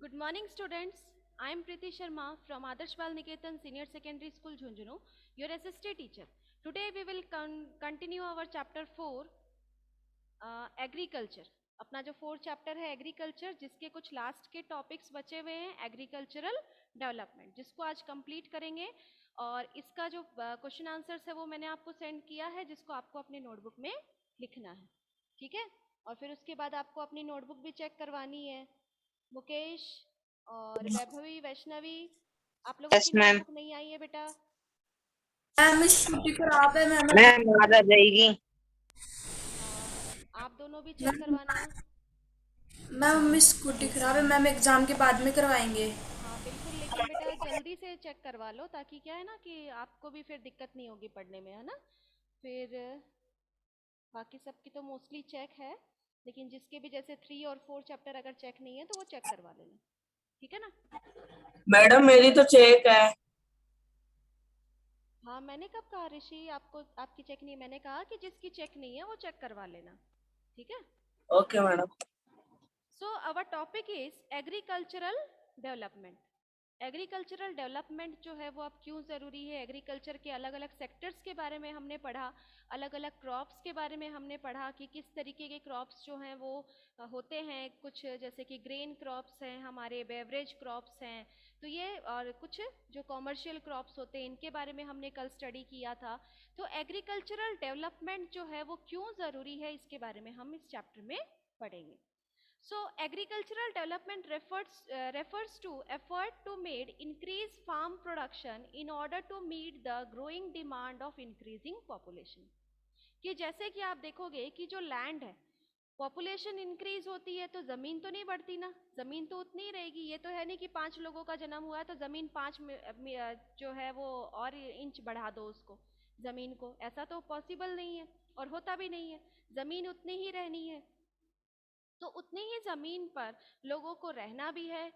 Good morning, students. I am Preeti Sharma from Adarsh Bal Niketan Senior Secondary School, Jhunjhunu, your assistant teacher. Today we will continue our chapter 4, agriculture. अपना जो 4th chapter है agriculture, जिसके कुछ last के topics बचे हुए हैं agricultural development, जिसको आज कंप्लीट करेंगे. और इसका जो क्वेश्चन आंसर्स है वो मैंने आपको सेंड किया है, जिसको आपको अपनी नोटबुक में लिखना है. ठीक है. और फिर उसके बाद आपको अपनी नोटबुक भी चेक करवानी है. मुकेश और वैभवी, वैष्णवी, आप लोगों यस की मैम. नोटबुक नहीं आई है बेटा. मैम इस छुट्टी खराब है मैम. मैम आ जाएगी. हाँ, आप दोनों भी चेक करवाना. मैम इस स्कूटी खराब है मैम, एग्जाम के बाद में करवाएंगे. हाँ बिल्कुल, लेकिन बेटा जल्दी से चेक करवा लो, ताकि क्या है ना कि आपको भी फिर दिक्कत नहीं होगी पढ़ने में, है ना. फिर बाकी सबकी तो मोस्टली चेक है, लेकिन जिसके भी जैसे 3 और 4 चैप्टर अगर चेक नहीं है तो वो चेक करवा लेना. ठीक है ना. मैडम मेरी तो चेक है. हाँ, मैंने कब कहा ऋषि आपको आपकी चेक नहीं? मैंने कहा कि जिसकी चेक नहीं है वो चेक करवा लेना. ठीक है. Okay madam. So our topic is agricultural development. Agricultural development जो है वो अब क्यों ज़रूरी है. एग्रीकल्चर के अलग अलग सेक्टर्स के बारे में हमने पढ़ा, अलग अलग क्रॉप्स के बारे में हमने पढ़ा कि किस तरीके के क्रॉप्स जो हैं वो होते हैं. कुछ जैसे कि ग्रेन क्रॉप्स हैं, हमारे बेवरेज क्रॉप्स हैं, तो ये और कुछ जो कॉमर्शियल क्रॉप्स होते हैं, इनके बारे में हमने कल स्टडी किया था. तो एग्रीकल्चरल डेवलपमेंट जो है वो क्यों ज़रूरी है, इसके बारे में हम इस चैप्टर में पढ़ेंगे. So agricultural development refers to effort to made increase farm production in order to meet the growing demand of increasing population. कि जैसे कि आप देखोगे कि जो लैंड है, पॉपुलेशन इंक्रीज होती है तो जमीन तो नहीं बढ़ती ना, जमीन तो उतनी ही रहेगी. ये तो है नहीं कि 5 लोगों का जन्म हुआ है तो जमीन 5 जो है वो और इंच बढ़ा दो उसको, जमीन को. ऐसा तो पॉसिबल नहीं है और होता भी नहीं है. जमीन उतनी ही रहनी है, तो उतनी ही ज़मीन पर लोगों को रहना भी है,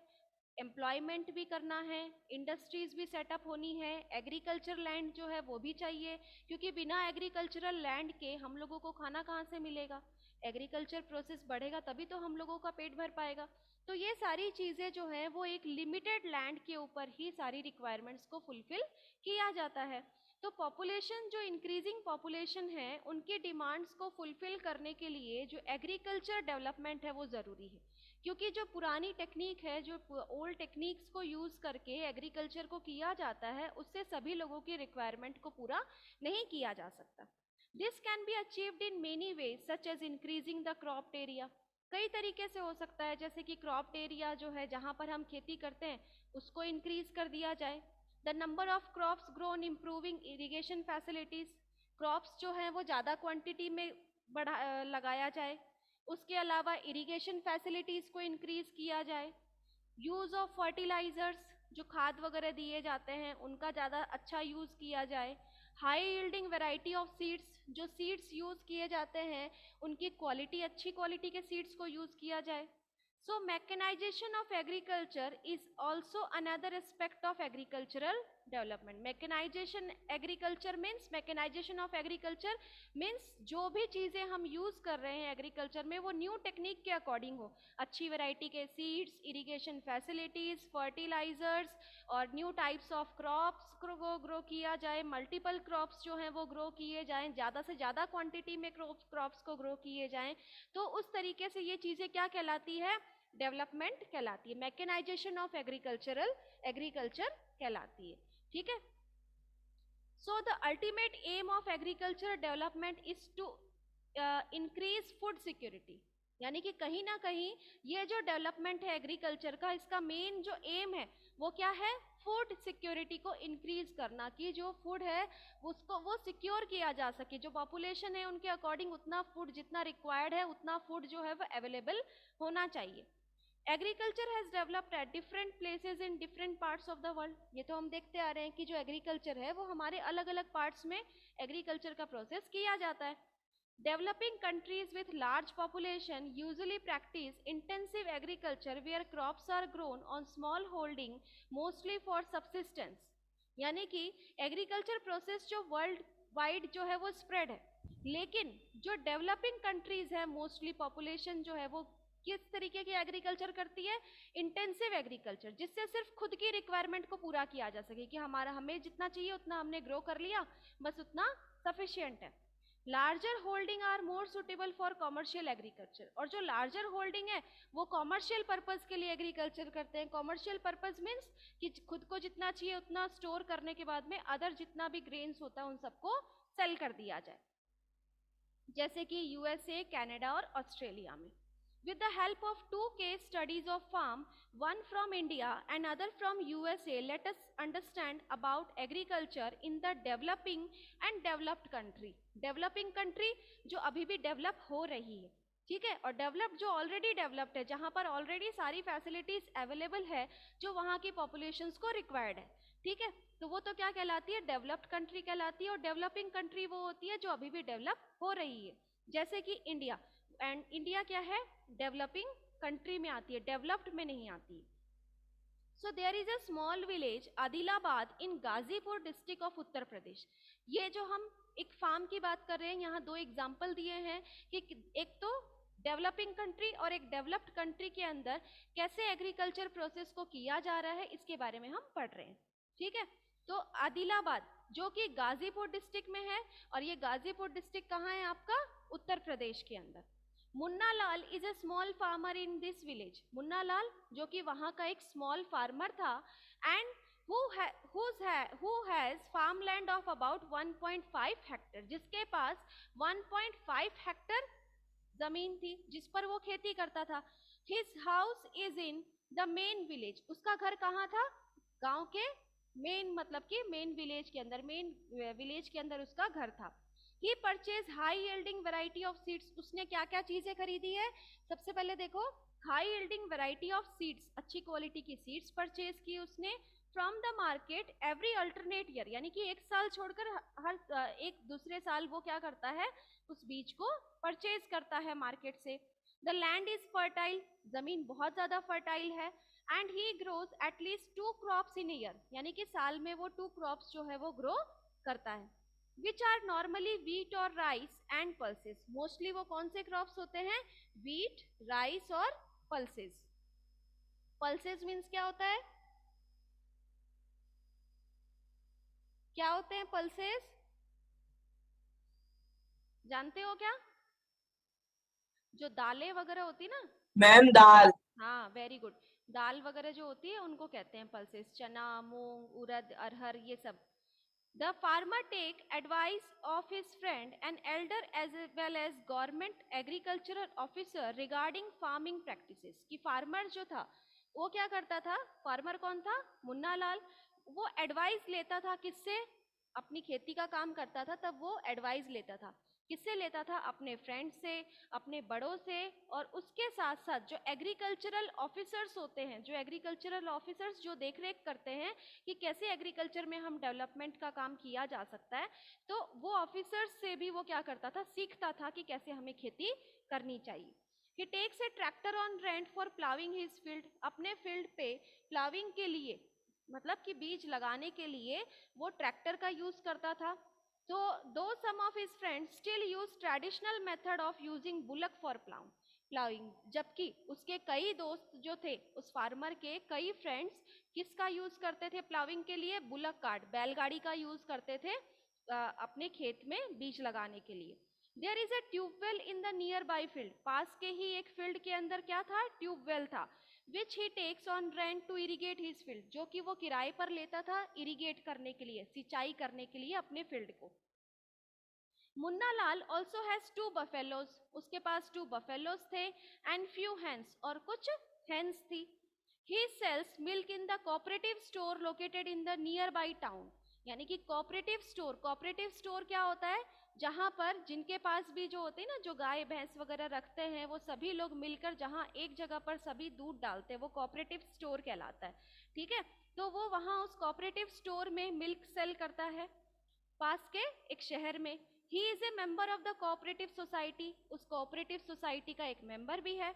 एम्प्लॉयमेंट भी करना है, इंडस्ट्रीज भी सेटअप होनी है. एग्रीकल्चर लैंड जो है वो भी चाहिए, क्योंकि बिना एग्रीकल्चरल लैंड के हम लोगों को खाना कहाँ से मिलेगा. एग्रीकल्चर प्रोसेस बढ़ेगा तभी तो हम लोगों का पेट भर पाएगा. तो ये सारी चीज़ें जो हैं वो एक लिमिटेड लैंड के ऊपर ही सारी रिक्वायरमेंट्स को फुलफिल किया जाता है. तो पॉपुलेशन जो इंक्रीजिंग पॉपुलेशन है उनकी डिमांड्स को फुलफिल करने के लिए जो एग्रीकल्चर डेवलपमेंट है वो ज़रूरी है. क्योंकि जो पुरानी टेक्निक है, जो ओल्ड टेक्निक्स को यूज़ करके एग्रीकल्चर को किया जाता है, उससे सभी लोगों की रिक्वायरमेंट को पूरा नहीं किया जा सकता. This can be achieved in many ways such as increasing the crop area. कई तरीके से हो सकता है, जैसे कि क्रॉप एरिया जो है जहाँ पर हम खेती करते हैं उसको इंक्रीज कर दिया जाए. The number of crops grown improving irrigation facilities, crops जो हैं वो ज़्यादा क्वांटिटी में लगाया जाए. उसके अलावा इरिगेशन फैसिलिटीज़ को इंक्रीज किया जाए. यूज़ ऑफ फर्टिलाइजर्स, जो खाद वगैरह दिए जाते हैं उनका ज़्यादा अच्छा यूज़ किया जाए. High yielding variety of seeds, जो सीड्स यूज़ किए जाते हैं उनकी क्वालिटी, अच्छी क्वालिटी के सीड्स को यूज़ किया जाए. So mechanization of agriculture is also another aspect of agricultural development. Mechanization agriculture means, mechanization of agriculture means जो भी चीज़ें हम यूज़ कर रहे हैं एग्रीकल्चर में वो न्यू टेक्निक के अकॉर्डिंग हो. अच्छी वैरायटी के सीड्स, इरिगेशन फैसिलिटीज़, फर्टिलाइजर्स और न्यू टाइप्स ऑफ क्रॉप्स को ग्रो किया जाए. मल्टीपल क्रॉप्स जो हैं वो ग्रो किए जाएं, ज़्यादा से ज़्यादा क्वांटिटी में क्रॉप्स को ग्रो किए जाएं. तो उस तरीके से ये चीज़ें क्या कहलाती है, डेवलपमेंट कहलाती है. मैकेनाइजेशन ऑफ एग्रीकल्चर कहलाती है. ठीक है. So the ultimate aim of agriculture development is to increase food security. यानी कि कहीं ना कहीं ये जो डेवलपमेंट है एग्रीकल्चर का, इसका मेन जो एम है वो क्या है, फूड सिक्योरिटी को इंक्रीज करना. कि जो फूड है उसको वो सिक्योर किया जा सके, जो पॉपुलेशन है उनके अकॉर्डिंग उतना फूड जितना रिक्वायर्ड है उतना फूड जो है वो अवेलेबल होना चाहिए. Agriculture has developed at different places in different parts of the world. ये तो हम देखते आ रहे हैं कि जो एग्रीकल्चर है वो हमारे अलग अलग पार्ट्स में एग्रीकल्चर का प्रोसेस किया जाता है. Developing countries with large population usually practice intensive agriculture where crops are grown on small holding mostly for subsistence. यानी कि एग्रीकल्चर प्रोसेस जो वर्ल्ड वाइड जो है वो स्प्रेड है, लेकिन जो डेवलपिंग कंट्रीज है मोस्टली पॉपुलेशन जो है वो किस तरीके की एग्रीकल्चर करती है? इंटेंसिव एग्रीकल्चर, जिससे सिर्फ खुद की रिक्वायरमेंट को पूरा किया जा सके कि हमें जितना चाहिए उतना हमने ग्रो कर लिया, बस उतना सफिशिएंट है। Larger holding are more suitable for commercial agriculture, और जो लार्जर होल्डिंग है वो कॉमर्शियल पर्पस के लिए एग्रीकल्चर करते हैं। कॉमर्शियल पर्पस मीन्स कि खुद को जितना चाहिए उतना स्टोर करने के बाद में अदर जितना भी ग्रेन्स होता है उन सबको सेल कर दिया जाए, जैसे कि यूएसए, कनाडा और ऑस्ट्रेलिया में। With the help of two case studies of farm, one from India and other from USA, let us understand about agriculture in the developing and developed country. Developing country जो अभी भी develop हो रही है, ठीक है, और डेवलप जो ऑलरेडी डेवलप्ड है, जहां पर ऑलरेडी सारी फैसिलिटीज अवेलेबल है जो वहां की पॉपुलेशंस को रिक्वायर्ड है, ठीक है, तो वो तो क्या कहलाती है? डेवलप्ड कंट्री कहलाती है। और डेवलपिंग कंट्री वो होती है जो अभी भी डेवलप हो रही है, जैसे कि इंडिया। एंड इंडिया क्या है? डेवलपिंग कंट्री में आती है, डेवलप्ड में नहीं आती है। So there is a small village Adilabad in Ghazipur district of Uttar Pradesh. ये जो हम एक फार्म की बात कर रहे हैं, यहाँ दो एग्जाम्पल दिए हैं कि एक तो डेवलपिंग कंट्री और एक डेवलप्ड कंट्री के अंदर कैसे एग्रीकल्चर प्रोसेस को किया जा रहा है, इसके बारे में हम पढ़ रहे हैं, ठीक है। तो आदिलाबाद जो कि गाजीपुर डिस्ट्रिक्ट में है, और ये गाजीपुर डिस्ट्रिक्ट कहाँ है आपका? उत्तर प्रदेश के अंदर। Munna Lal is a small farmer in this village. Munna Lal जो कि वहां का एक स्मॉल फार्मर था, and who has farmland of about 1.5 hectare, जिसके पास 1.5 हेक्टर जमीन थी जिस पर वो खेती करता था। His house is in the main village, उसका घर कहाँ था? गांव के मेन, मतलब कि मेन विलेज के अंदर, मेन विलेज के अंदर उसका घर था। He purchased high yielding variety of seeds, उसने क्या क्या चीजें खरीदी है? सबसे पहले देखो, high yielding variety of seeds, अच्छी क्वालिटी की सीड्स परचेज की उसने from the market every alternate year, यानी कि एक साल छोड़कर हर एक दूसरे साल वो क्या करता है? उस बीज को परचेज करता है मार्केट से। द लैंड इज फर्टाइल, जमीन बहुत ज्यादा फर्टाइल है। And he grows at least 2 crops in year, यानी कि साल में वो 2 क्रॉप्स जो है वो ग्रो करता है। विच आर नॉर्मली वीट और राइस एंड पल्सेस, मोस्टली वो कौन से क्रॉप्स होते हैं? वीट, राइस और पल्सेस। पल्सेस मीन्स क्या होता है? क्या होते हैं पल्सेस? जानते हो क्या? जो दालें वगैरह होती ना मैम दाल। हाँ, वेरी गुड। दाल वगैरह जो होती है उनको कहते हैं पल्सेस। चना, मूंग, उड़द, अरहर, ये सब। The farmer take advice of his friend and elder as well as government agricultural officer regarding farming practices। कि फार्मर जो था वो क्या करता था? फार्मर कौन था? मुन्ना लाल। वो एडवाइस लेता था किससे? अपनी खेती का काम करता था तब वो एडवाइस लेता था। किससे लेता था? अपने फ्रेंड से, अपने बड़ों से, और उसके साथ साथ जो एग्रीकल्चरल ऑफिसर्स होते हैं, जो एग्रीकल्चरल ऑफिसर्स जो देखरेख करते हैं कि कैसे एग्रीकल्चर में हम डेवलपमेंट का काम किया जा सकता है, तो वो ऑफिसर्स से भी वो क्या करता था? सीखता था कि कैसे हमें खेती करनी चाहिए। He takes a tractor on rent for plowing his field। अपने फील्ड पे प्लाविंग के लिए, मतलब कि बीज लगाने के लिए वो ट्रैक्टर का यूज करता था। तो दो some of his friends still use traditional method of using bullock for ploughing, जबकि उसके कई दोस्त जो थे, उस फार्मर के कई फ्रेंड्स किसका यूज करते थे प्लाविंग के लिए? बुलक कार्ट, बैलगाड़ी का यूज करते थे अपने खेत में बीज लगाने के लिए। There is a tubewell in the nearby field, पास के ही एक फील्ड के अंदर क्या था? ट्यूबवेल था। Which he takes on rent to irrigate his field, जो कि वो किराए पर लेता था इरिगेट करने के लिए, सिंचाई करने के लिए अपने फील्ड को। Munna Lal also has 2 buffaloes, उसके पास 2 बफेलोज थे, एंड फ्यू हेन्स, और कुछ हेन्स थी। He sells milk in the cooperative store located in the nearby town, यानी कि कोऑपरेटिव स्टोर क्या होता है? जहां पर जिनके पास भी जो होते हैं ना, जो गाय भैंस वगैरह रखते हैं, वो सभी लोग मिलकर जहां एक जगह पर सभी दूध डालते हैं, वो कोऑपरेटिव स्टोर कहलाता है, ठीक है। तो वो वहां उस कोऑपरेटिव स्टोर में मिल्क सेल करता है पास के एक शहर में। He is a member of the cooperative society, उस कोऑपरेटिव सोसाइटी का एक मेंबर भी है।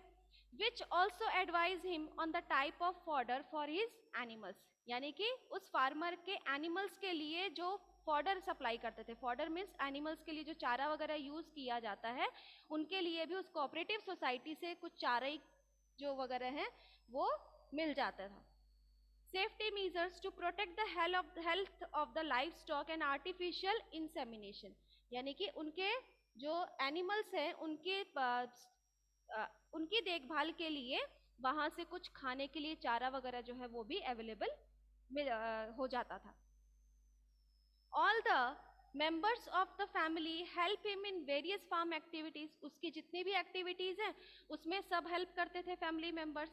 Which also advise him on the type of fodder for his animals, यानी कि उस फार्मर के एनिमल्स के लिए जो फॉडर सप्लाई करते थे, फॉडर मीन्स एनिमल्स के लिए जो चारा वगैरह यूज किया जाता है, उनके लिए भी उस कोऑपरेटिव सोसाइटी से कुछ जो वगैरह हैं वो मिल जाता था। Safety measures to protect the health of the livestock and artificial insemination, यानी कि उनके जो एनिमल्स हैं उनकी देखभाल के लिए वहां से कुछ खाने के लिए चारा वगैरह जो है वो भी अवेलेबल हो जाता था। All the members of the family help him in various farm activities, उसकी जितनी भी एक्टिविटीज हैं उसमें सब हेल्प करते थे family members.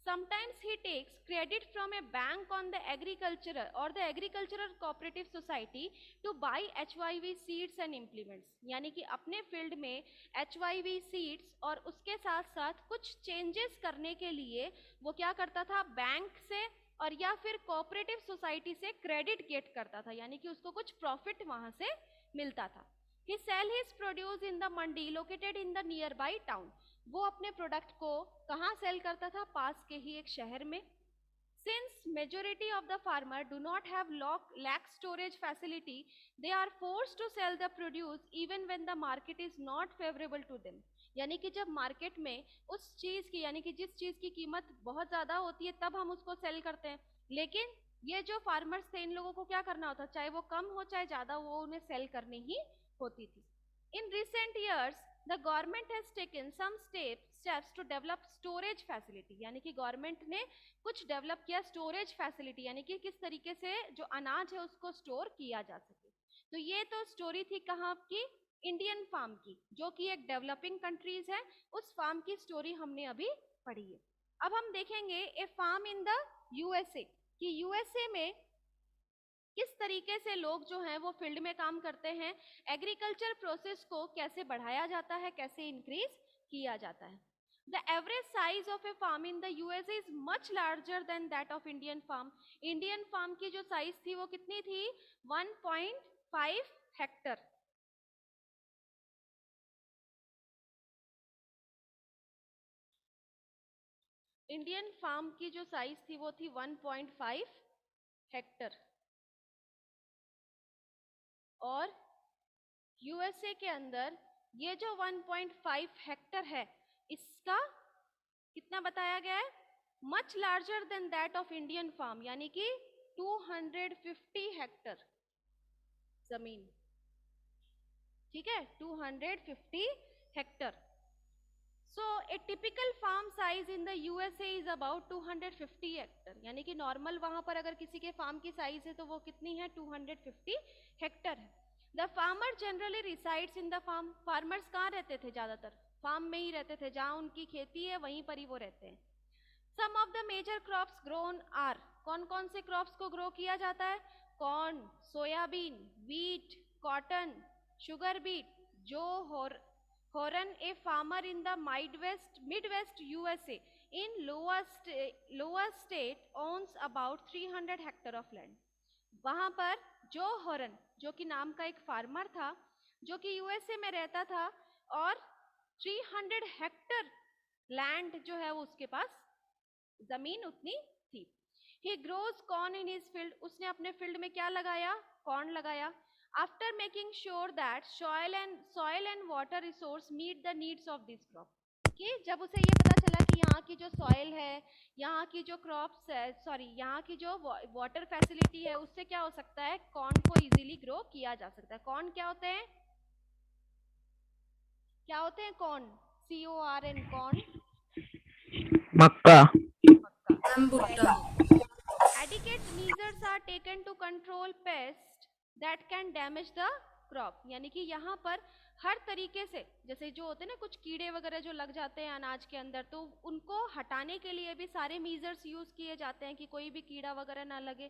Sometimes he takes credit from a bank on the agricultural or the agricultural cooperative society to buy HYV seeds and implements, यानी कि अपने फील्ड में HYV सीड्स और उसके साथ साथ कुछ चेंजेस करने के लिए वो क्या करता था, बैंक से और या फिर कोऑपरेटिव सोसाइटी से क्रेडिट गेट करता था, यानी कि उसको कुछ प्रॉफिट वहां से मिलता था। He sell his produce in the mandi located in the nearby town, वो अपने प्रोडक्ट को कहाँ सेल करता था, पास के ही एक शहर में। Since majority of the farmer do not have lack storage facility, they are forced to sell the produce even when the market is not favorable to them, यानी कि जब मार्केट में उस चीज की, यानी कि जिस चीज की कीमत बहुत ज्यादा होती है तब हम उसको सेल करते हैं, लेकिन ये जो फार्मर्स थे इन लोगों को क्या करना होता, चाहे वो कम हो चाहे ज्यादा, वो उन्हें सेल करनी ही होती थी। In recent years the government has taken some steps to develop storage facility, यानी कि गवर्नमेंट ने कुछ डेवलप किया स्टोरेज फैसिलिटी, यानी कि किस तरीके से जो अनाज है उसको स्टोर किया जा सके। तो ये तो स्टोरी थी कहाँ की, इंडियन फार्म की, जो कि एक डेवलपिंग कंट्रीज है, उस फार्म की स्टोरी हमने अभी पढ़ी है। अब हम देखेंगे ए फार्म इन द यूएसए, कि यूएसए में किस तरीके से लोग जो हैं वो फील्ड में काम करते हैं, एग्रीकल्चर प्रोसेस को कैसे बढ़ाया जाता है, कैसे इंक्रीज किया जाता है। The average size of a farm in the USA is much larger than that of Indian farm. Indian farm की जो साइज थी वो कितनी थी, 1.5 हेक्टर। इंडियन फार्म की जो साइज थी वो थी 1.5 हेक्टर, और यूएसए के अंदर ये जो 1.5 हेक्टर है इसका कितना बताया गया है, much larger than that of Indian farm, यानी कि 250 हेक्टर जमीन, ठीक है, 250 hectare. So a typical farm size in the USA is about 250 hectare, यानी कि नॉर्मल वहां पर अगर किसी के फार्म की साइज है तो वो कितनी है, 250 हेक्टर है। The farmer generally resides in the farm, farmers कहाँ रहते थे, ज्यादातर फार्म में ही रहते थे, जहाँ उनकी खेती है वहीं पर ही वो रहते हैं। Some of the major crops grown are, कौन कौन से क्रॉप्स को ग्रो किया जाता है, corn, soybean, wheat, cotton, sugar beet, जो Horan, a farmer in the Midwest USA in lower state owns about 300 hectare of land. वहां पर जो हॉरन, जो कि नाम का एक फार्मर था, जो कि यूएसए में रहता था, और 300 हेक्टर लैंड जो है वो उसके पास जमीन उतनी थी। He grows corn in his field, उसने अपने फील्ड में क्या लगाया, कॉर्न लगाया। After making sure that soil and water resource meet the needs of this crop, कि जब उसे ये पता चला कि यहाँ की जो सॉइल है, यहाँ की जो क्रॉप्स है, यहाँ की जो वाटर फैसिलिटी है, उससे क्या हो सकता है, कॉर्न को इजीली ग्रो किया जा सकता है। कॉर्न क्या होते हैं, क्या होते हैं कॉर्न, CORN, कॉर्न, मक्का। भुट्टा। Adequate measures are taken to control pests that can damage the crop, यानी कि यहाँ पर हर तरीके से, जैसे जो होते हैं ना कुछ कीड़े वगैरह जो लग जाते हैं अनाज के अंदर, तो उनको हटाने के लिए भी सारे मेजर्स यूज किए जाते हैं कि कोई भी कीड़ा वगैरह ना लगे।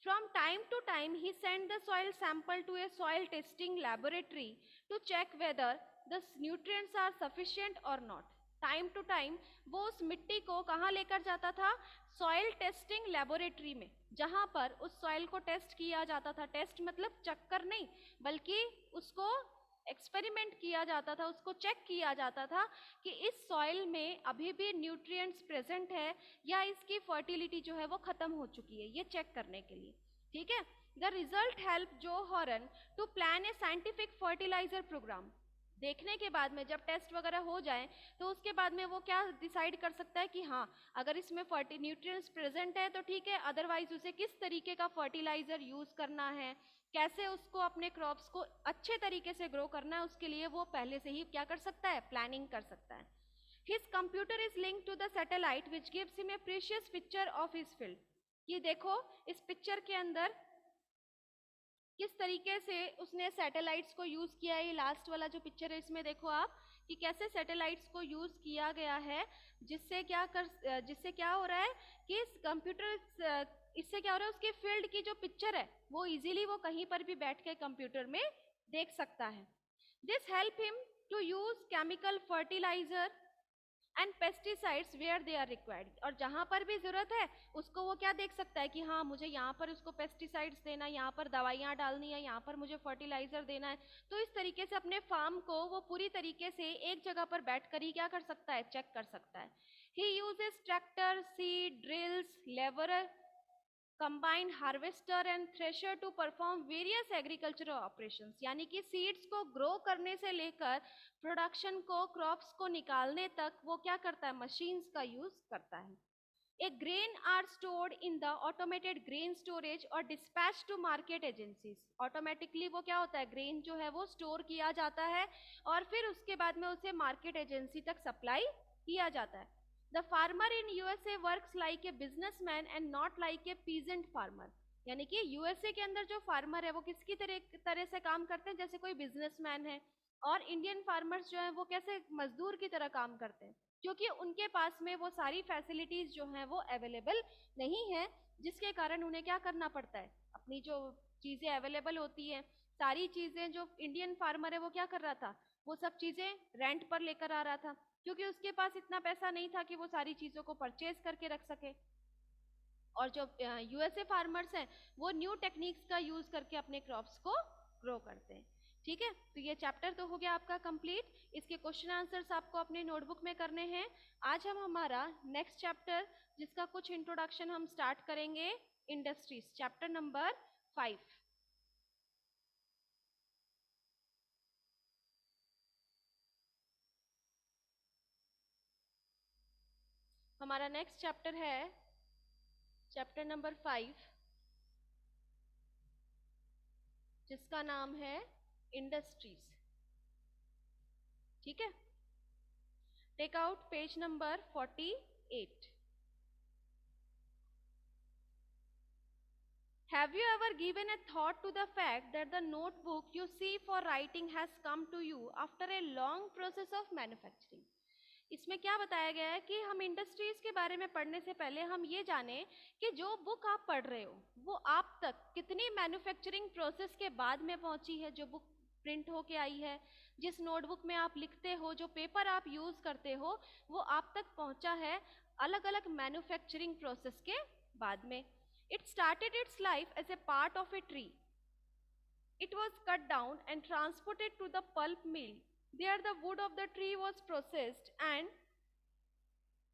From time to time he sent the soil sample to a soil testing laboratory to check whether the nutrients are sufficient or not. Time to time वो उस मिट्टी को कहाँ लेकर जाता था, सॉइल टेस्टिंग लेबोरेटरी में, जहां पर उस सॉइल को टेस्ट किया जाता था। टेस्ट मतलब चक्कर नहीं, बल्कि उसको एक्सपेरिमेंट किया जाता था, उसको चेक किया जाता था कि इस सॉइल में अभी भी न्यूट्रिएंट्स प्रेजेंट है या इसकी फर्टिलिटी जो है वो खत्म हो चुकी है, ये चेक करने के लिए, ठीक है। द रिजल्ट हेल्प जो हॉरन to plan a scientific fertilizer program, देखने के बाद में जब टेस्ट वगैरह हो जाए तो उसके बाद में वो क्या डिसाइड कर सकता है कि हाँ अगर इसमें न्यूट्रिएंट्स प्रेजेंट है तो ठीक है, अदरवाइज उसे किस तरीके का फर्टिलाइजर यूज करना है, कैसे उसको अपने क्रॉप्स को अच्छे तरीके से ग्रो करना है, उसके लिए वो पहले से ही क्या कर सकता है, प्लानिंग कर सकता है। His computer is linked to the satellite which gives him a precious picture of his field। ये देखो इस पिक्चर के अंदर किस तरीके से उसने सैटेलाइट्स को यूज किया है। ये लास्ट वाला जो पिक्चर है इसमें देखो आप कि कैसे सैटेलाइट्स को यूज किया गया है, जिससे क्या हो रहा है कि इस कंप्यूटर इससे क्या हो रहा है, उसके फील्ड की जो पिक्चर है वो इजीली वो कहीं पर भी बैठ के कंप्यूटर में देख सकता है। This help him to use chemical fertilizer and pesticides where they are required. और जहां पर भी जरूरत है उसको वो क्या देख सकता है कि हाँ मुझे यहाँ पर उसको पेस्टिसाइड्स देना है, यहाँ पर दवाइयाँ डालनी है, यहाँ पर मुझे फर्टिलाइजर देना है। तो इस तरीके से अपने फार्म को वो पूरी तरीके से एक जगह पर बैठकर ही क्या कर सकता है, चेक कर सकता है। He uses tractor, seed drills, leveller, combined harvester and thresher to perform various agricultural operations। यानी कि सीड्स को ग्रो करने से लेकर प्रोडक्शन को, क्रॉप्स को निकालने तक वो क्या करता है, मशीन्स का यूज करता है। A grain are stored in the automated grain storage or dispatched to market agencies। Automatically वो क्या होता है, ग्रेन जो है वो स्टोर किया जाता है और फिर उसके बाद में उसे मार्केट एजेंसी तक सप्लाई किया जाता है। The farmer in USA works like a businessman and not like a peasant farmer। यानी कि यूएसए के अंदर जो फार्मर है वो किसकी तरह से काम करते हैं, जैसे कोई बिजनेसमैन है, और इंडियन फार्मर्स जो है वो कैसे मजदूर की तरह काम करते हैं, क्योंकि उनके पास में वो सारी फैसिलिटीज जो हैं वो अवेलेबल नहीं है, जिसके कारण उन्हें क्या करना पड़ता है, अपनी जो चीजें अवेलेबल होती हैं, सारी चीजें जो इंडियन फार्मर है वो क्या कर रहा था, वो सब चीजें रेंट पर लेकर आ रहा था, क्योंकि उसके पास इतना पैसा नहीं था कि वो सारी चीजों को परचेज करके रख सके। और जो यूएसए फार्मर्स हैं वो न्यू टेक्निक्स का यूज करके अपने क्रॉप्स को ग्रो करते हैं। ठीक है, तो ये चैप्टर तो हो गया आपका कंप्लीट। इसके क्वेश्चन आंसर्स आपको अपने नोटबुक में करने हैं। आज हम हमारा नेक्स्ट चैप्टर जिसका कुछ इंट्रोडक्शन हम स्टार्ट करेंगे, इंडस्ट्रीज, चैप्टर नंबर 5। हमारा नेक्स्ट चैप्टर है चैप्टर नंबर 5 जिसका नाम है इंडस्ट्रीज। ठीक है, take out page number 48। Have you ever given a thought to the fact that the notebook you see for writing has come to you after a long process of manufacturing? इसमें क्या बताया गया है कि हम industries के बारे में पढ़ने से पहले हम ये जाने कि जो बुक आप पढ़ रहे हो वो आप तक कितनी मैन्युफैक्चरिंग प्रोसेस के बाद में पहुंची है। जो बुक प्रिंट होके आई है, जिस नोटबुक में आप लिखते हो, जो पेपर आप यूज करते हो, वो आप तक पहुंचा है अलग अलग मैन्युफैक्चरिंग प्रोसेस के बाद में। It started its life as a part of a tree. It was cut down and transported to the pulp mill. There the wood of the tree was processed and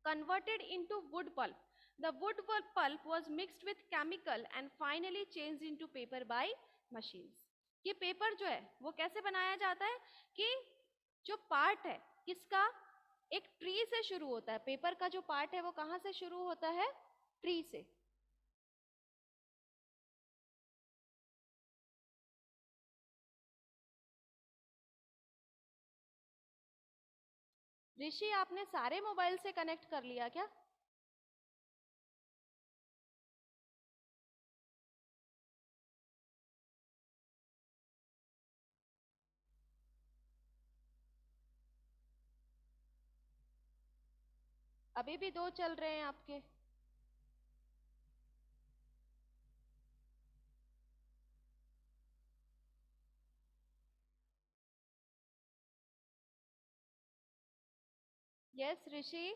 converted into wood pulp. The wood pulp was mixed with chemical and finally changed into paper by machines। ये paper जो है वो कैसे बनाया जाता है कि जो पार्ट है किसका, एक ट्री से शुरू होता है। पेपर का जो पार्ट है वो कहाँ से शुरू होता है, ट्री से। ऋषि, आपने सारे मोबाइल से कनेक्ट कर लिया क्या? अभी भी 2 चल रहे हैं आपके। यस ऋषि।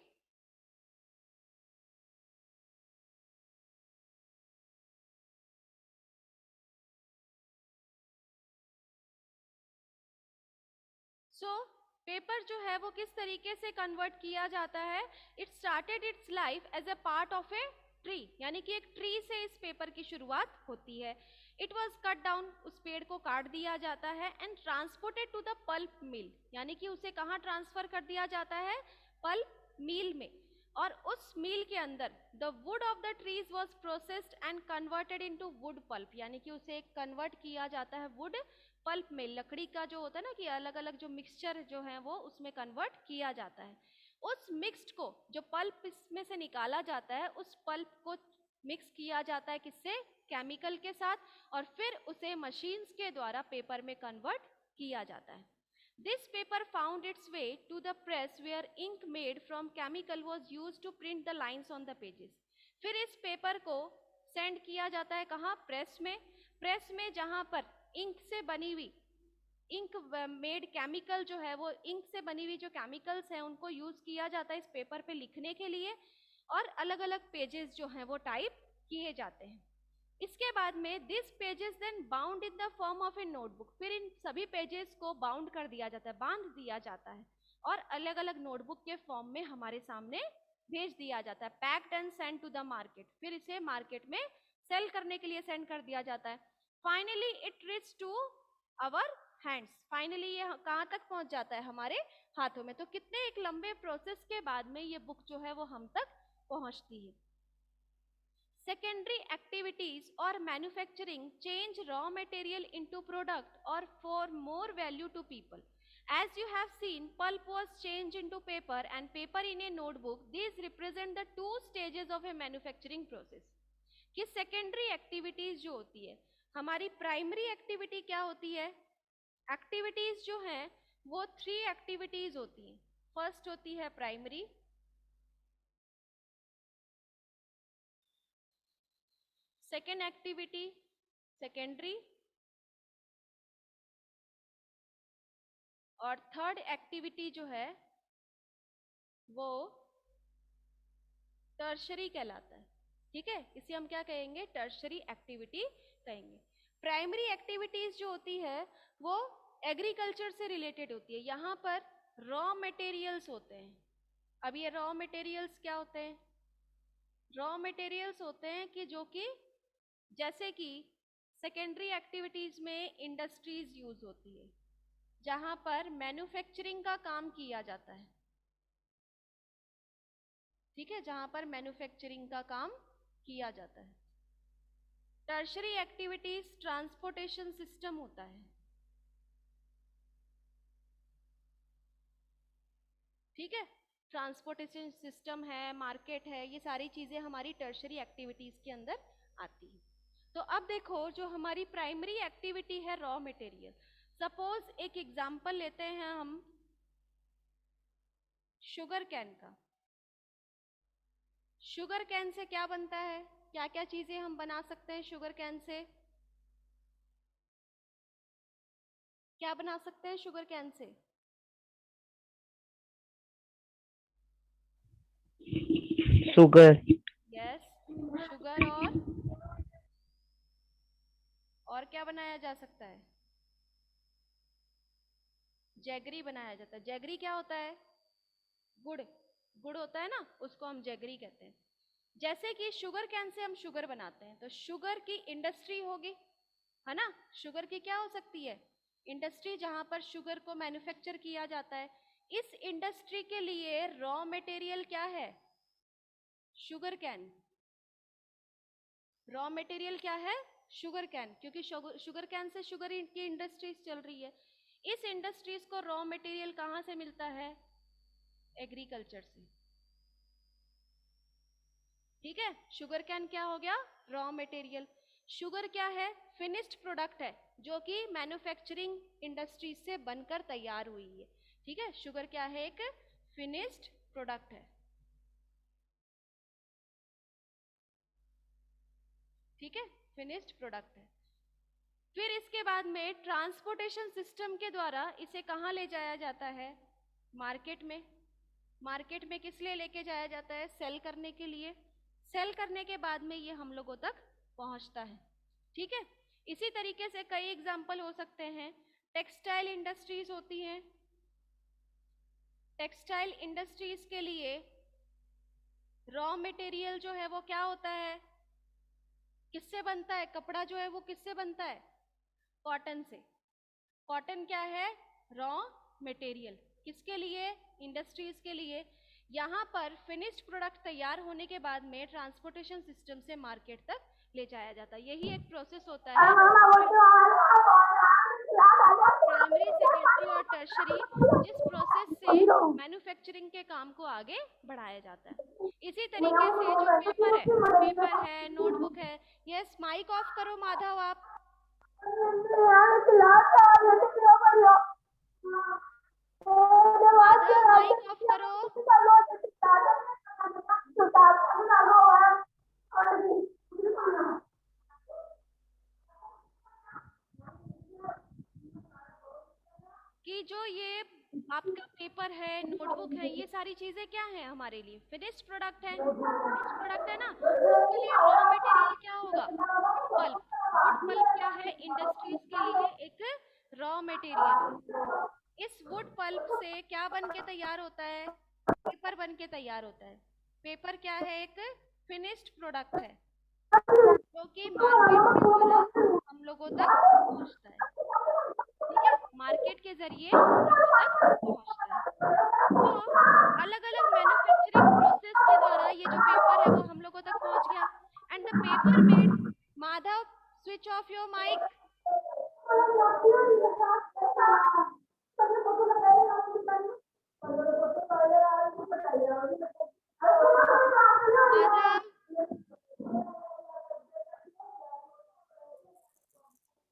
पेपर जो है वो किस तरीके से कन्वर्ट किया जाता है, it started its life as a part of a tree, यानी कि एक ट्री से इस पेपर की शुरुआत होती है। इट वॉज कट डाउन, उस पेड़ को काट दिया जाता है and transported to the pulp mill, यानी कि उसे कहाँ ट्रांसफर कर दिया जाता है, पल्प मिल में। और उस मिल के अंदर the wood of the trees was processed and converted into wood pulp, यानी कि उसे कन्वर्ट किया जाता है वुड पल्प में। लकड़ी का जो होता है ना कि अलग अलग जो मिक्सचर जो है वो उसमें कन्वर्ट किया जाता है। उस मिक्स्ड को जो पल्प इसमें से निकाला जाता है, उस पल्प को मिक्स किया जाता है किससे, केमिकल के साथ, और फिर उसे मशीन्स के द्वारा पेपर में कन्वर्ट किया जाता है। This paper found its way to the press where ink made from chemical was used to print the lines on the pages. फिर इस पेपर को सेंड किया जाता है कहाँ, प्रेस में। प्रेस में जहाँ पर इंक से बनी हुई, इंक मेड केमिकल जो है वो इंक से बनी हुई जो केमिकल्स हैं उनको यूज किया जाता है इस पेपर पे लिखने के लिए, और अलग अलग पेजेस जो हैं वो टाइप किए जाते हैं। इसके बाद में this pages then bound in the form of a notebook, फिर इन सभी पेजेस को बाउंड कर दिया जाता है, बांध दिया जाता है, और अलग अलग नोटबुक के फॉर्म में हमारे सामने भेज दिया जाता है, packed and send to the market, फिर इसे मार्केट में सेल करने के लिए सेंड कर दिया जाता है। Finally it reach to our hands, finally ये कहाँ तक पहुंच जाता है, हमारे हाथों में। तो कितने एक लंबे प्रोसेस के बाद में ये बुक जो है वो हम तक पहुंचती है। Secondary activities or manufacturing change raw material into product or for more value to people. As you have seen, pulp was changed into paper and paper in a notebook. These represent the two stages of a manufacturing process. कि secondary activities जो होती है, हमारी primary activity क्या होती है, activities जो हैं वो 3 activities होती हैं। First होती है primary, second activity secondary, और थर्ड एक्टिविटी जो है वो टर्शरी कहलाता है। ठीक है, इसे हम क्या कहेंगे, टर्शरी एक्टिविटी कहेंगे। प्राइमरी एक्टिविटीज जो होती है वो एग्रीकल्चर से रिलेटेड होती है, यहाँ पर रॉ मटेरियल्स होते हैं। अब ये रॉ मटेरियल्स क्या होते हैं, रॉ मटेरियल्स होते हैं कि जो कि जैसे कि सेकेंडरी एक्टिविटीज में इंडस्ट्रीज यूज होती है जहां पर मैन्युफैक्चरिंग का काम किया जाता है। ठीक है, जहां पर मैन्युफैक्चरिंग का काम किया जाता है। टर्शरी एक्टिविटीज ट्रांसपोर्टेशन सिस्टम होता है। ठीक है, ट्रांसपोर्टेशन सिस्टम है, मार्केट है, ये सारी चीजें हमारी टर्शरी एक्टिविटीज के अंदर आती है। तो अब देखो जो हमारी प्राइमरी एक्टिविटी है रॉ मटेरियल, सपोज एक एग्जांपल लेते हैं हम शुगर कैन का। शुगर कैन से क्या बनता है, क्या क्या चीजें हम बना सकते हैं शुगर कैन से, क्या बना सकते हैं sugar can say, sugar, yes, sugar, और क्या बनाया जा सकता है, जैगरी बनाया जाता है। जैगरी क्या होता है, गुड़, गुड़ होता है ना, उसको हम जैगरी कहते हैं। जैसे कि शुगर कैन से हम शुगर बनाते हैं तो शुगर की इंडस्ट्री होगी, है ना, शुगर की क्या हो सकती है, इंडस्ट्री, जहां पर शुगर को मैन्युफैक्चर किया जाता है। इस इंडस्ट्री के लिए रॉ मटेरियल क्या है, शुगर कैन। रॉ मटेरियल क्या है, शुगर कैन, क्योंकि शुगर कैन से शुगर की इंडस्ट्रीज चल रही है। इस इंडस्ट्रीज को रॉ मटेरियल कहाँ से मिलता है, एग्रीकल्चर से। ठीक है, शुगर कैन क्या हो गया, रॉ मटेरियल। शुगर क्या है, फिनिश्ड प्रोडक्ट है जो कि मैन्युफैक्चरिंग इंडस्ट्रीज से बनकर तैयार हुई है। ठीक है, शुगर क्या है, एक फिनिश्ड प्रोडक्ट है। ठीक है, फिनिश्ड प्रोडक्ट है। फिर इसके बाद में ट्रांसपोर्टेशन सिस्टम के द्वारा इसे कहाँ ले जाया जाता है, मार्केट में। मार्केट में किस लिए लेके जाया जाता है, सेल करने के लिए। सेल करने के बाद में ये हम लोगों तक पहुंचता है। ठीक है, इसी तरीके से कई एग्जाम्पल हो सकते हैं। टेक्सटाइल इंडस्ट्रीज होती हैं, टेक्सटाइल इंडस्ट्रीज के लिए रॉ मटेरियल जो है वो क्या होता है, किससे बनता है कपड़ा जो है वो किससे बनता है? कॉटन से। कॉटन क्या है? Raw material. किसके लिए? इंडस्ट्रीज के लिए। यहाँ पर फिनिश्ड प्रोडक्ट तैयार होने के बाद में ट्रांसपोर्टेशन सिस्टम से मार्केट तक ले जाया जाता है। यही एक प्रोसेस होता है प्राइमरी, सेकेंडरी और टर्शरी, जिस प्रोसेस से मैन्युफैक्चरिंग के काम को आगे बढ़ाया जाता है। इसी तरीके से जो पेपर है, नोटबुक है। यस, माइक ऑफ करो माधव आप। माधव माइक ऑफ करो। कि जो ये आपका पेपर है, नोटबुक है, ये सारी चीजें क्या है हमारे लिए? फिनिश्ड प्रोडक्ट है। फिनिश्ड प्रोडक्ट है ना, उसके लिए रॉ मटेरियल क्या होगा? Wood pulp. वुड पल्प क्या है? इंडस्ट्रीज के लिए एक रॉ मटेरियल है। इस वुड पल्प से क्या बन के तैयार होता है? पेपर बन के तैयार होता है। पेपर क्या है? एक फिनिश्ड प्रोडक्ट है जो कि मार्केट के द्वारा हम लोगों तक पहुंचता है। ठीक है, मार्केट के जरिए हम लोगों तक पहुंचता है। तो अलग अलग मैन्युफैक्चरिंग प्रोसेस के द्वारा ये जो पेपर है वो हम लोगों तक पहुंच गया। And the paper made, Madhav switch off your mic. Madhav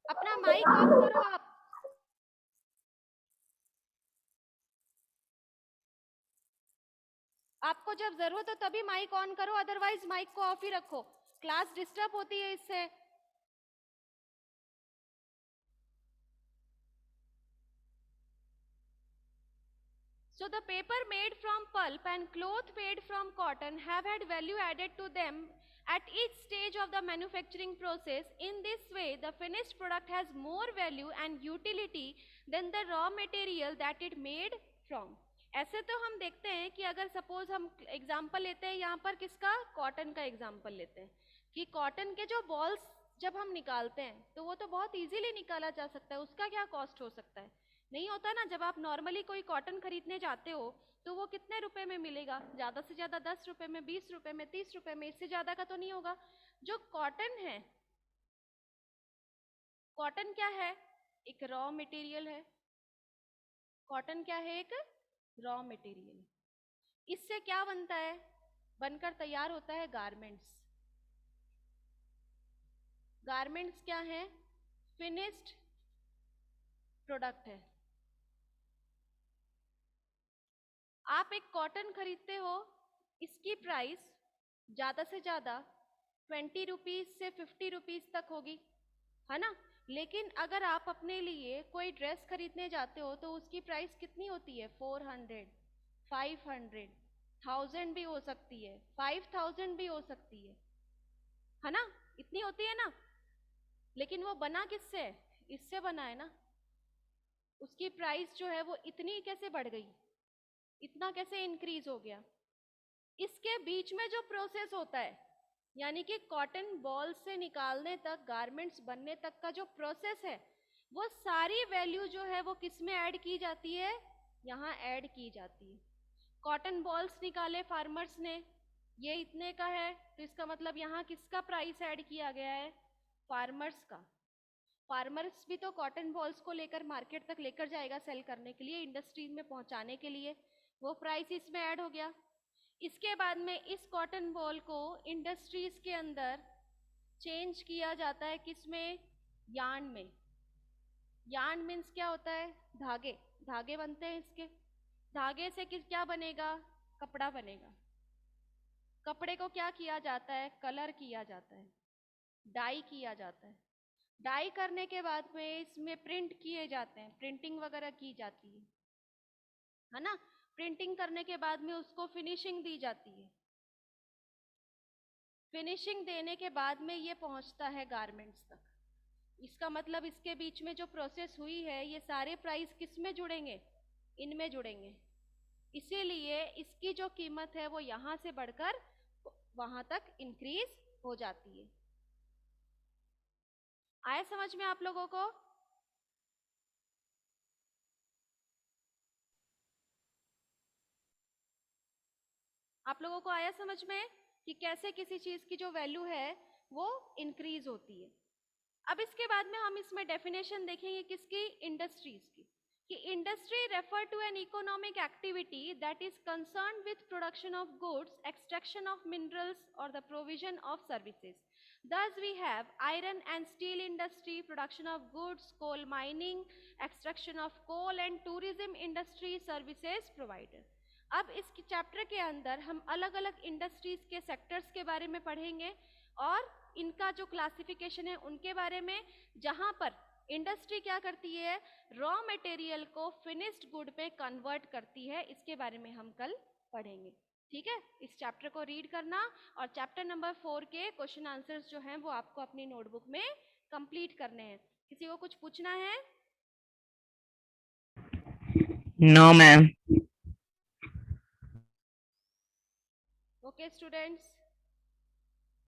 अपना माइक ऑफ करो आप। आपको जब जरूरत हो तभी माइक ऑन करो, अदरवाइज माइक को ऑफ ही रखो। क्लास डिस्टर्ब होती है इससे। So the paper made from pulp and cloth made from cotton have had value added to them at each stage of the manufacturing process. In this way, the finished product has more value and utility than the raw material that it made from. ऐसे तो हम देखते हैं कि अगर suppose हम example लेते हैं यहाँ पर किसका? कॉटन का एग्जाम्पल लेते हैं कि कॉटन के जो बॉल्स जब हम निकालते हैं तो वो तो बहुत इजीली निकाला जा सकता है। उसका क्या कॉस्ट हो सकता है? नहीं होता ना। जब आप नॉर्मली कोई कॉटन खरीदने जाते हो तो वो कितने रुपए में मिलेगा? ज्यादा से ज्यादा 10 रुपए में, 20 रुपए में, 30 रुपए में, इससे ज्यादा का तो नहीं होगा। जो कॉटन है, कॉटन क्या है? एक रॉ मटेरियल है। कॉटन क्या है? एक रॉ मटेरियल। इससे क्या बनता है? बनकर तैयार होता है गारमेंट्स। गारमेंट्स क्या है? फिनिश्ड प्रोडक्ट है। आप एक कॉटन खरीदते हो, इसकी प्राइस ज्यादा से ज्यादा 20 रुपीज से 50 रुपीज तक होगी, है ना। लेकिन अगर आप अपने लिए कोई ड्रेस खरीदने जाते हो तो उसकी प्राइस कितनी होती है? 400, 500, 1000 भी हो सकती है, 5000 भी हो सकती है ना। इतनी होती है ना। लेकिन वो बना किससे है? इससे बना है ना। उसकी प्राइस जो है वो इतनी कैसे बढ़ गई? इतना कैसे इंक्रीज हो गया? इसके बीच में जो प्रोसेस होता है, यानी कि कॉटन बॉल से निकालने तक गारमेंट्स बनने तक का जो प्रोसेस है, वो सारी वैल्यू जो है वो किस में ऐड की जाती है? यहाँ ऐड की जाती है। कॉटन बॉल्स निकाले फार्मर्स ने, ये इतने का है, तो इसका मतलब यहाँ किसका प्राइस ऐड किया गया है? फार्मर्स का। फार्मर्स भी तो कॉटन बॉल्स को लेकर मार्केट तक लेकर जाएगा सेल करने के लिए, इंडस्ट्रीज में पहुंचाने के लिए। वो प्राइस इसमें ऐड हो गया। इसके बाद में इस कॉटन बॉल को इंडस्ट्रीज के अंदर चेंज किया जाता है किसमें? यार्न में। यार्न मीन्स क्या होता है? धागे। धागे बनते हैं इसके। धागे से किस क्या बनेगा? कपड़ा बनेगा। कपड़े को क्या किया जाता है? कलर किया जाता है, डाई किया जाता है। डाई करने के बाद में इसमें प्रिंट किए जाते हैं, प्रिंटिंग वगैरह की जाती है ना। प्रिंटिंग करने के बाद में उसको फिनिशिंग दी जाती है। फिनिशिंग देने के बाद में ये पहुंचता है गारमेंट्स तक। इसका मतलब इसके बीच में जो प्रोसेस हुई है, ये सारे प्राइस किस में जुड़ेंगे? इनमें जुड़ेंगे। इसीलिए इसकी जो कीमत है वो यहाँ से बढ़कर वहां तक इंक्रीज हो जाती है। आया समझ में आप लोगों को? आप लोगों को आया समझ में कि कैसे किसी चीज की जो वैल्यू है वो इंक्रीज होती है? अब इसके बाद में हम इसमें डेफिनेशन देखेंगे किसकी, इंडस्ट्रीज की, कि industry refer to an economic activity that is concern with production of goods, extraction of minerals और the provision of services. Thus we have iron and steel industry, production of goods, coal mining, extraction of coal and tourism industry services provider. अब इस chapter के अंदर हम अलग अलग industries के sectors के बारे में पढ़ेंगे और इनका जो क्लासिफिकेशन है उनके बारे में, जहां पर इंडस्ट्री क्या करती है, रॉ मटेरियल को फिनिश्ड गुड पे कन्वर्ट करती है, इसके बारे में हम कल पढ़ेंगे. ठीक है, इस चैप्टर को रीड करना और चैप्टर नंबर 4 के क्वेश्चन आंसर्स जो हैं वो आपको अपनी नोटबुक में कंप्लीट करने हैं. किसी को कुछ पूछना है? No ma'am. Okay students,